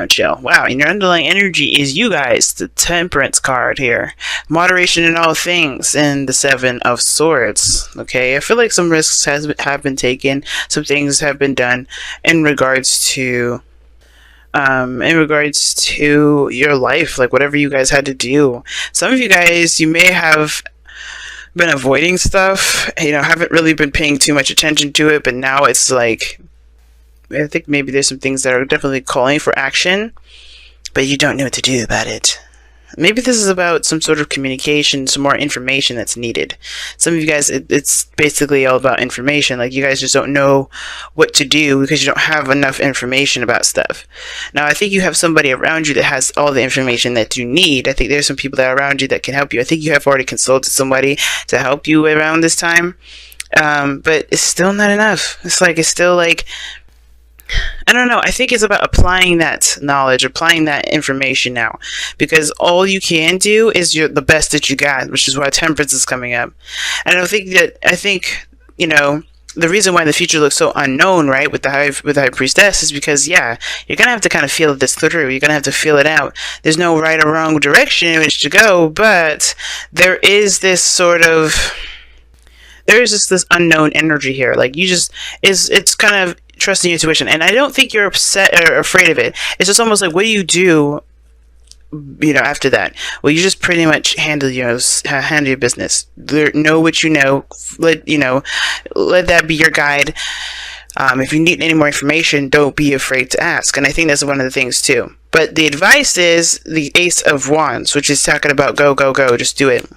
chill. Wow, and your underlying energy is you guys, the Temperance card here. Moderation in all things, and the Seven of Swords. Okay, I feel like some risks have been taken, some things have been done in regards to your life, like whatever you guys had to do. Some of you guys, you may have been avoiding stuff, haven't really been paying too much attention to it, but now it's like, I think maybe there's some things that are definitely calling for action, but you don't know what to do about it. Maybe this is about some sort of communication, some more information that's needed. Some of you guys, it's basically all about information. Like, you guys just don't know what to do because you don't have enough information about stuff. Now, I think you have somebody around you that has all the information that you need. I think there's some people that are around you that can help you. I think you have already consulted somebody to help you around this time. But it's still not enough. It's still like, I don't know. I think it's about applying that knowledge, applying that information now, because all you can do is the best that you got, which is why Temperance is coming up. And I think the reason why the future looks so unknown, right, with the High Priestess, is because, yeah, you're gonna have to kind of feel this through. You're gonna have to feel it out. There's no right or wrong direction in which to go, but there is this this unknown energy here. Like, it's kind of trusting your intuition, and I don't think you're upset or afraid of it. It's just almost like, what do you do after that? Well, you just pretty much handle your business. Know what you know. Let that be your guide. If you need any more information, don't be afraid to ask. And I think that's one of the things too. But the advice is the Ace of Wands, which is talking about go, just do it.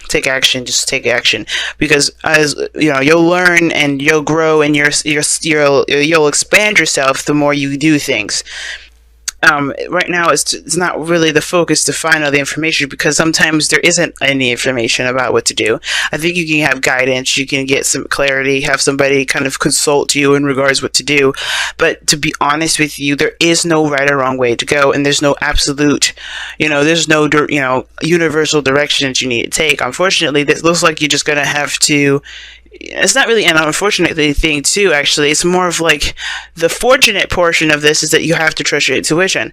Take action, just take action, because as you'll learn and you'll grow, and you'll expand yourself the more you do things. Right now it's not really the focus to find all the information, because sometimes there isn't any information about what to do. I think you can have guidance, you can get some clarity, have somebody kind of consult you in regards what to do. But to be honest with you, there is no right or wrong way to go, and there's no absolute, there's no universal direction that you need to take. Unfortunately, this looks like you're just gonna have to. It's not really an unfortunate thing too, actually. It's more of like, the fortunate portion of this is that you have to trust your intuition.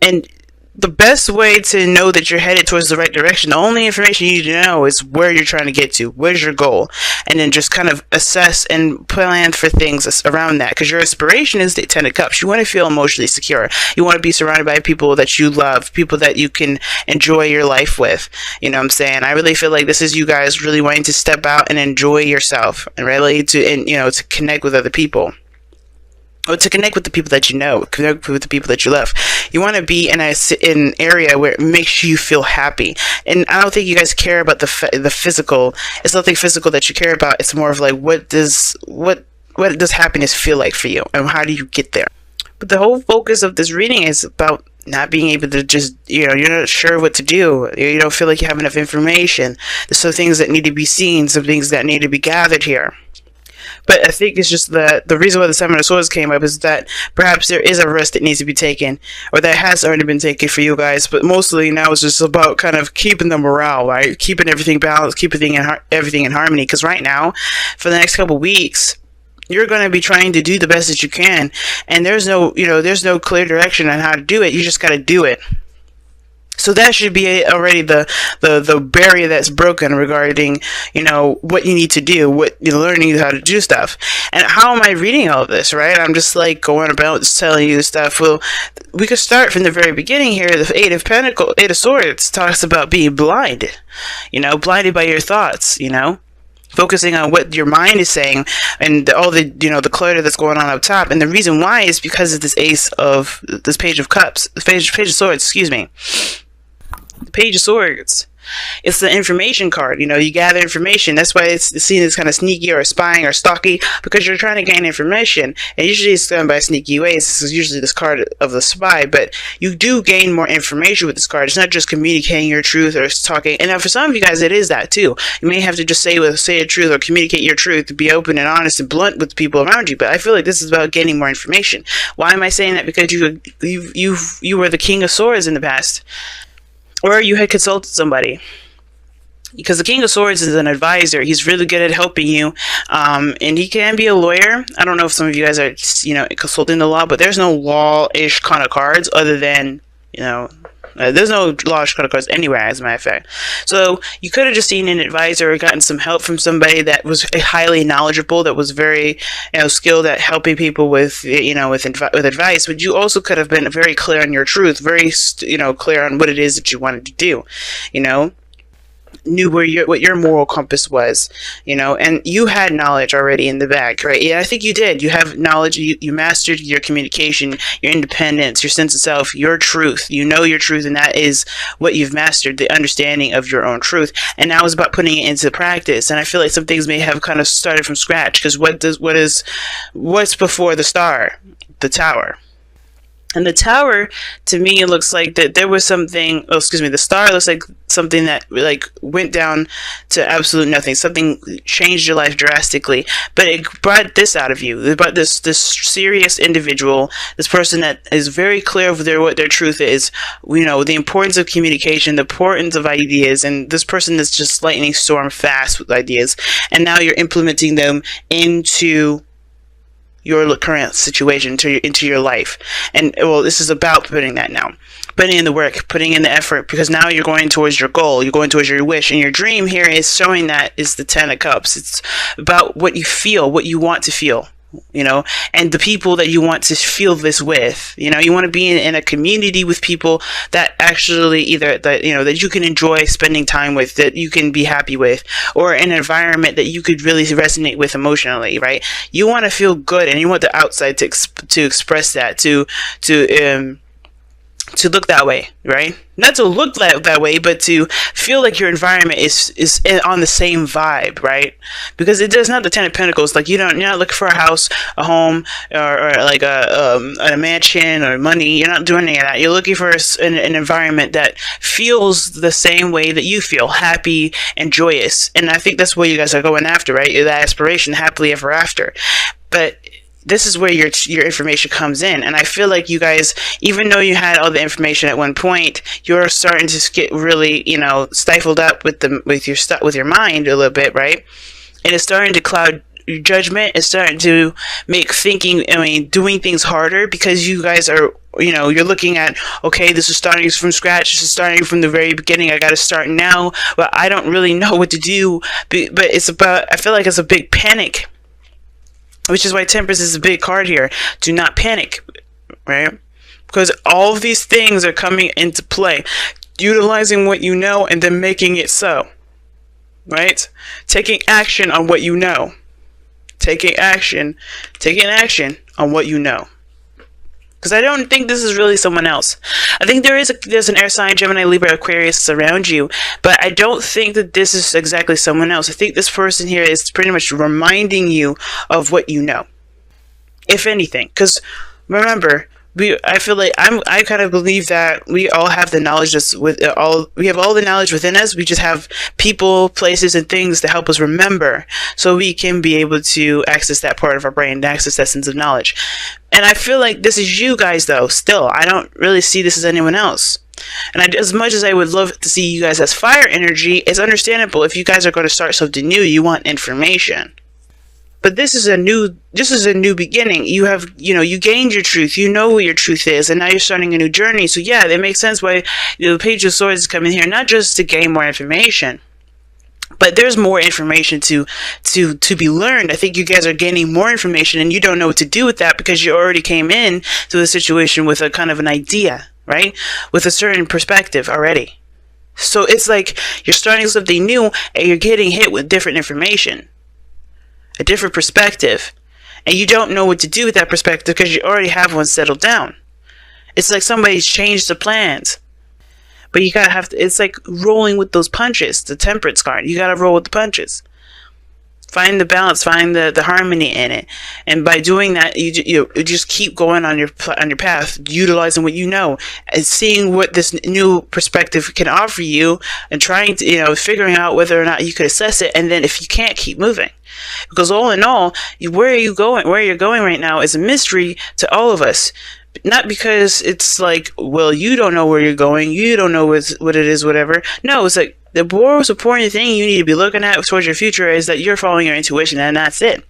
And the best way to know that you're headed towards the right direction, the only information you need to know is where you're trying to get to, where's your goal, and then just kind of assess and plan for things around that, because your aspiration is the Ten of Cups. You want to feel emotionally secure. You want to be surrounded by people that you love, people that you can enjoy your life with. You know what I'm saying? I really feel like this is you guys really wanting to step out and enjoy yourself, and really to connect with other people. Or to connect with the people that you know, connect with the people that you love. You want to be in an area where it makes you feel happy. And I don't think you guys care about the physical. It's nothing physical that you care about. It's more of like, what does happiness feel like for you, and how do you get there? But the whole focus of this reading is about not being able to just, you're not sure what to do. You don't feel like you have enough information. There's some things that need to be seen, some things that need to be gathered here. But I think it's just the reason why the Seven of Swords came up is that perhaps there is a risk that needs to be taken, or that has already been taken for you guys. But mostly now it's just about kind of keeping the morale, right? Keeping everything balanced, keeping everything in harmony. Because right now, for the next couple weeks, you're going to be trying to do the best that you can, and there's no clear direction on how to do it. You just got to do it. So that should be already the barrier that's broken regarding, what you need to do, what you're learning how to do stuff. And how am I reading all of this, right? I'm just like going about just telling you stuff. Well, we could start from the very beginning here. The Eight of Swords talks about being blinded, blinded by your thoughts, focusing on what your mind is saying, and all the the clutter that's going on up top. And the reason why is because of this Page of Cups, Page of Swords, excuse me. The Page of Swords. It's the information card. You gather information. That's why it's seen as kind of sneaky or spying or stalky, because you're trying to gain information. And usually it's done by sneaky ways. This is usually this card of the spy, but you do gain more information with this card. It's not just communicating your truth or talking. And now for some of you guys, it is that too. You may have to just say a truth or communicate your truth, to be open and honest and blunt with the people around you. But I feel like this is about gaining more information. Why am I saying that? Because you were the King of Swords in the past. Or you had consulted somebody. because the King of Swords is an advisor. He's really good at helping you, and he can be a lawyer. I don't know if some of you guys are, consulting the law, but there's no law-ish kind of cards other than, there's no law-ish kind of cards anywhere, as a matter of fact. So you could have just seen an advisor or gotten some help from somebody that was highly knowledgeable, that was very, skilled at helping people with, with advice. But you also could have been very clear on your truth, very, clear on what it is that you wanted to do, knew what your moral compass was, and you had knowledge already in the bag, right? Yeah, I think you did. You have knowledge. You mastered your communication, your independence, your sense of self, your truth. You know your truth, and that is what you've mastered, the understanding of your own truth. And now it's about putting it into practice. And I feel like some things may have kind of started from scratch, because what's before the star? The tower. And the tower, to me, it looks like that there was something, the star looks like something that went down to absolute nothing. Something changed your life drastically, but it brought this out of you. It brought this serious individual, this person that is very clear of what their truth is, the importance of communication, the importance of ideas, and this person is just lightning storm fast with ideas, and now you're implementing them into your current situation, into your life. And this is about putting in the work, putting in the effort, because now you're going towards your goal, you're going towards your wish. And your dream here is showing that is the 10 of Cups. It's about what you feel, what you want to feel, and the people that you want to feel this with. You want to be in a community with people that actually that you can enjoy spending time with, that you can be happy with, or an environment that you could really resonate with emotionally, right? You want to feel good, and you want the outside to express that, to look that way, right? Not to look that way, but to feel like your environment is on the same vibe, right? Because it does not the 10 of Pentacles. Like you're not looking for a house, a home, or like a mansion or money. You're not doing any of that. You're looking for an environment that feels the same way that you feel, happy and joyous. And I think that's what you guys are going after, right? That aspiration, happily ever after. But this is where your information comes in. And I feel like you guys, even though you had all the information at one point, you're starting to get really, stifled up with your mind a little bit, right? And it's starting to cloud your judgment. It's starting to make doing things harder, because you guys are, you're looking at, okay, this is starting from scratch. This is starting from the very beginning. I got to start now, but I don't really know what to do. But I feel like it's a big panic, which is why Temperance is a big card here. Do not panic, right? Because all of these things are coming into play. Utilizing what you know and then making it so, right? Taking action on what you know. Taking action on what you know. Because I don't think this is really someone else. I think there's an air sign, Gemini, Libra, Aquarius around you, but I don't think that this is exactly someone else. I think this person here is pretty much reminding you of what you know, if anything. Because remember, I feel like I kind of believe that we all have the knowledge we have all the knowledge within us. We just have people, places, and things to help us remember, so we can be able to access that part of our brain, to access that sense of knowledge. And I feel like this is you guys, though. Still, I don't really see this as anyone else. And as much as I would love to see you guys as fire energy, it's understandable. If you guys are going to start something new, you want information. But this is a new beginning. You have, you gained your truth. You know what your truth is, and now you're starting a new journey. So yeah, that makes sense why the Page of Swords is coming here, not just to gain more information, but there's more information to be learned. I think you guys are gaining more information, and you don't know what to do with that, because you already came in to the situation with a kind of an idea, right? With a certain perspective already. So it's like you're starting something new, and you're getting hit with different information, a different perspective, and you don't know what to do with that perspective because you already have one settled down. It's like somebody's changed the plans, but you gotta it's like rolling with those punches. The Temperance card, you gotta roll with the punches. Find the balance, find the harmony in it, and by doing that, you just keep going on your path, utilizing what you know, and seeing what this new perspective can offer you, and trying to figuring out whether or not you could assess it, and then if you can't, keep moving. Because all in all, where you're going right now is a mystery to all of us. Not because it's like, well, you don't know where you're going, you don't know what it is, whatever. No, it's like The most important thing you need to be looking at towards your future is that you're following your intuition, and that's it.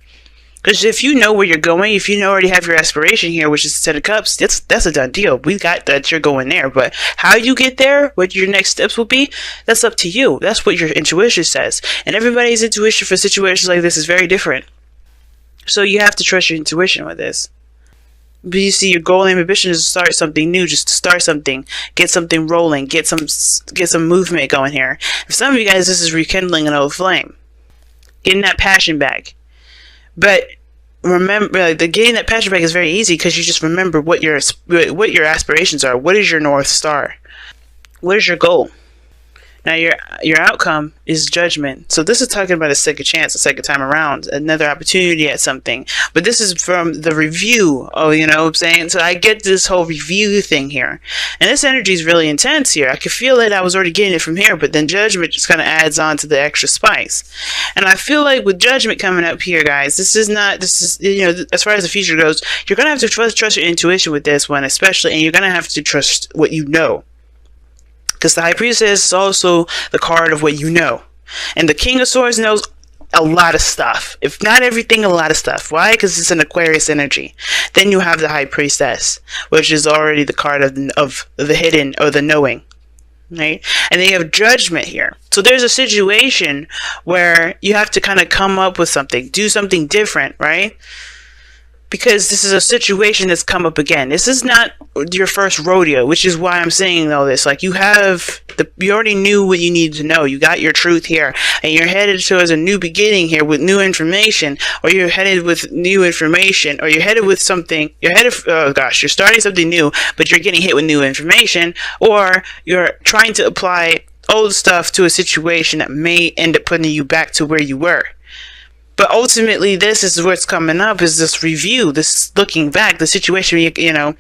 Because if you know where you're going, if you already have your aspiration here, which is the Ten of Cups, that's a done deal. We got that you're going there. But how you get there, what your next steps will be, that's up to you. That's what your intuition says. And everybody's intuition for situations like this is very different. So you have to trust your intuition with this. But you see, your goal and ambition is to start something new, just to start something, get something rolling, get some movement going here. For some of you guys, this is rekindling an old flame, getting that passion back. But remember, the getting that passion back is very easy because you just remember what your aspirations are. What is your North Star? What is your goal? Now, your outcome is judgment. So this is talking about a second chance, a second time around, another opportunity at something. But this is from the review. Oh, you know what I'm saying? So I get this whole review thing here. And this energy is really intense here. I could feel it. I was already getting it from here. But then judgment just kind of adds on to the extra spice. And I feel like with judgment coming up here, guys, this is, you know, as far as the future goes, you're going to have to trust your intuition with this one, especially. And you're going to have to trust what you know. Because the High Priestess is also the card of what you know. And the King of Swords knows a lot of stuff. If not everything, a lot of stuff. Why? Because it's an Aquarius energy. Then you have the High Priestess, which is already the card of the hidden or the knowing. Right? And then you have judgment here. So there's a situation where you have to kind of come up with something. Do something different, right? Because this is a situation that's come up again. This is not your first rodeo, which is why I'm saying all this. Like, you already knew what you needed to know. You got your truth here, and you're headed towards a new beginning here with new information, or you're headed with new information, or you're headed with something. You're starting something new, but you're getting hit with new information, or you're trying to apply old stuff to a situation that may end up putting you back to where you were. But ultimately, this is what's coming up, is this review, this looking back, the situation, you know,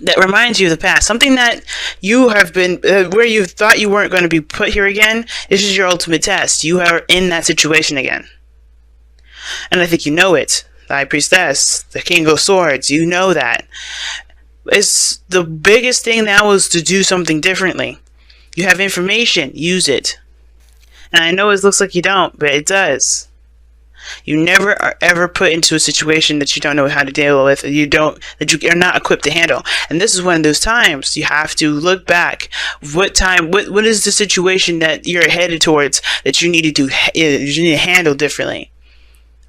that reminds you of the past. Something that you have been, where you thought you weren't going to be put here again. This is your ultimate test. You are in that situation again. And I think you know it. The High Priestess, the King of Swords, you know that. It's the biggest thing now is to do something differently. You have information, use it. And I know it looks like you don't, but it does. You never are ever put into a situation that you don't know how to deal with, that you are not equipped to handle. And this is one of those times you have to look back. What is the situation that you're headed towards that you need to handle differently,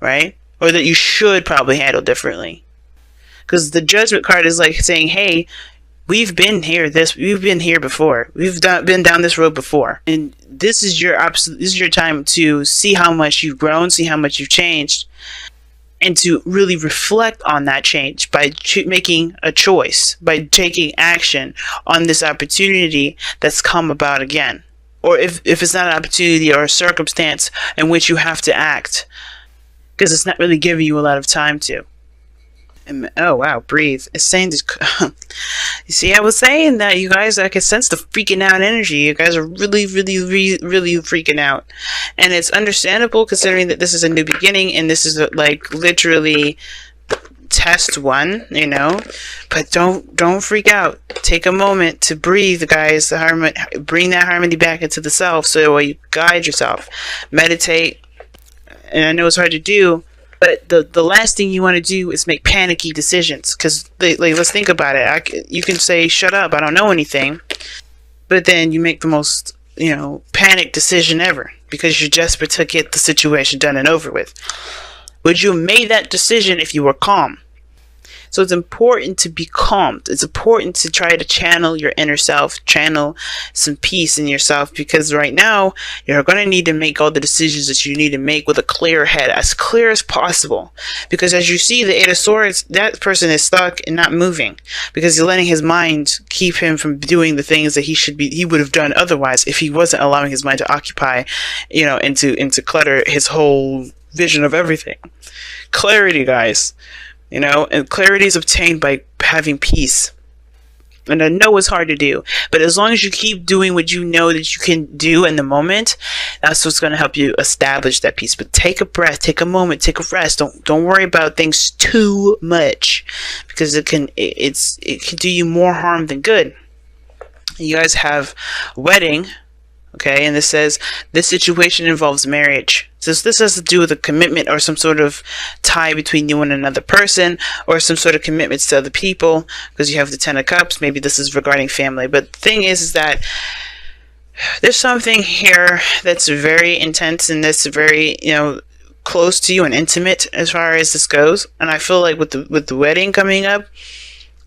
right? Or that you should probably handle differently. Because the Judgment card is like saying, hey, we've been here before. We've been down this road before. And this is your time to see how much you've grown, see how much you've changed, and to really reflect on that change by making a choice, by taking action on this opportunity that's come about again. Or if it's not an opportunity or a circumstance in which you have to act, because it's not really giving you a lot of time to. Oh wow, breathe. It's saying this. You see, I was saying that you guys, I could sense the freaking out energy. You guys are really freaking out, and it's understandable considering that this is a new beginning and this is like literally test one, you know. But don't freak out. Take a moment to breathe, guys. Bring that harmony back into the self, so you guide yourself, meditate. And I know it's hard to do. But the last thing you want to do is make panicky decisions. Because, let's think about it. You can say, shut up, I don't know anything. But then you make the most, panic decision ever. Because you're desperate to get the situation done and over with. Would you have made that decision if you were calm? So it's important to be calm. It's important to try to channel your inner self, channel some peace in yourself, because right now you're going to need to make all the decisions that you need to make with a clear head, as clear as possible. Because as you see, the Eight of Swords, that person is stuck and not moving because he's letting his mind keep him from doing the things that he would have done otherwise if he wasn't allowing his mind to occupy, and to clutter his whole vision of everything. Clarity, guys. And clarity is obtained by having peace. And I know it's hard to do, but as long as you keep doing what you know that you can do in the moment, that's what's going to help you establish that peace. But take a breath, take a moment, take a rest. Don't worry about things too much, because it can do you more harm than good. You guys have a wedding, Okay, and this says this situation involves marriage. So this has to do with a commitment or some sort of tie between you and another person, or some sort of commitments to other people, because you have the Ten of Cups. Maybe this is regarding family. But the thing is that there's something here that's very intense and that's very, close to you and intimate as far as this goes. And I feel like with the wedding coming up,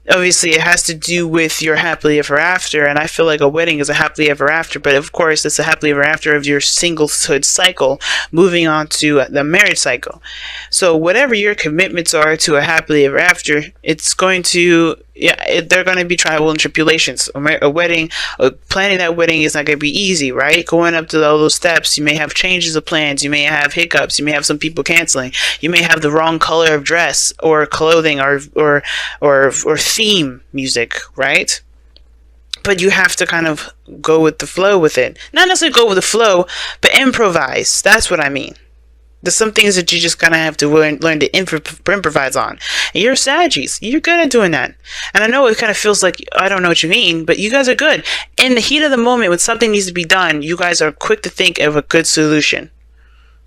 obviously it has to do with your happily ever after, and I feel like a wedding is a happily ever after, but of course it's a happily ever after of your singlehood cycle moving on to the marriage cycle. So whatever your commitments are to a happily ever after, it's going to, they're going to be trial and tribulations. A wedding, planning that wedding is not going to be easy, right? Going up to all those steps, you may have changes of plans, you may have hiccups, you may have some people canceling, you may have the wrong color of dress or clothing or theme music, right? But you have to kind of go with the flow with it. Not necessarily go with the flow, but improvise. That's what I mean. There's some things that you just kind of have to learn to improvise on. And you're Saggies. You're good at doing that. And I know it kind of feels like, I don't know what you mean, but you guys are good. In the heat of the moment, when something needs to be done, you guys are quick to think of a good solution.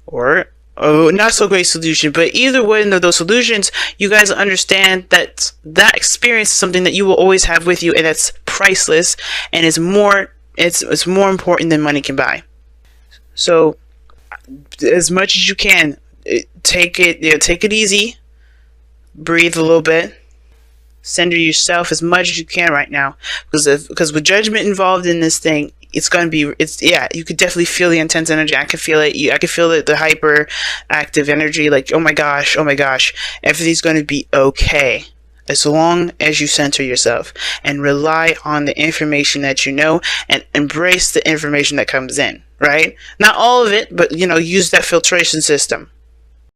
Or not so great solution. But either one of those solutions, you guys understand that that experience is something that you will always have with you, and that's priceless, and it's more important than money can buy. So as much as you can, take it easy, breathe a little bit, center yourself as much as you can right now, because with judgment involved in this thing, it's going to be, you could definitely feel the intense energy. I could feel it. I could feel the hyper active energy, like, oh my gosh, everything's going to be okay. As long as you center yourself and rely on the information that you know and embrace the information that comes in, right? Not all of it, but, use that filtration system.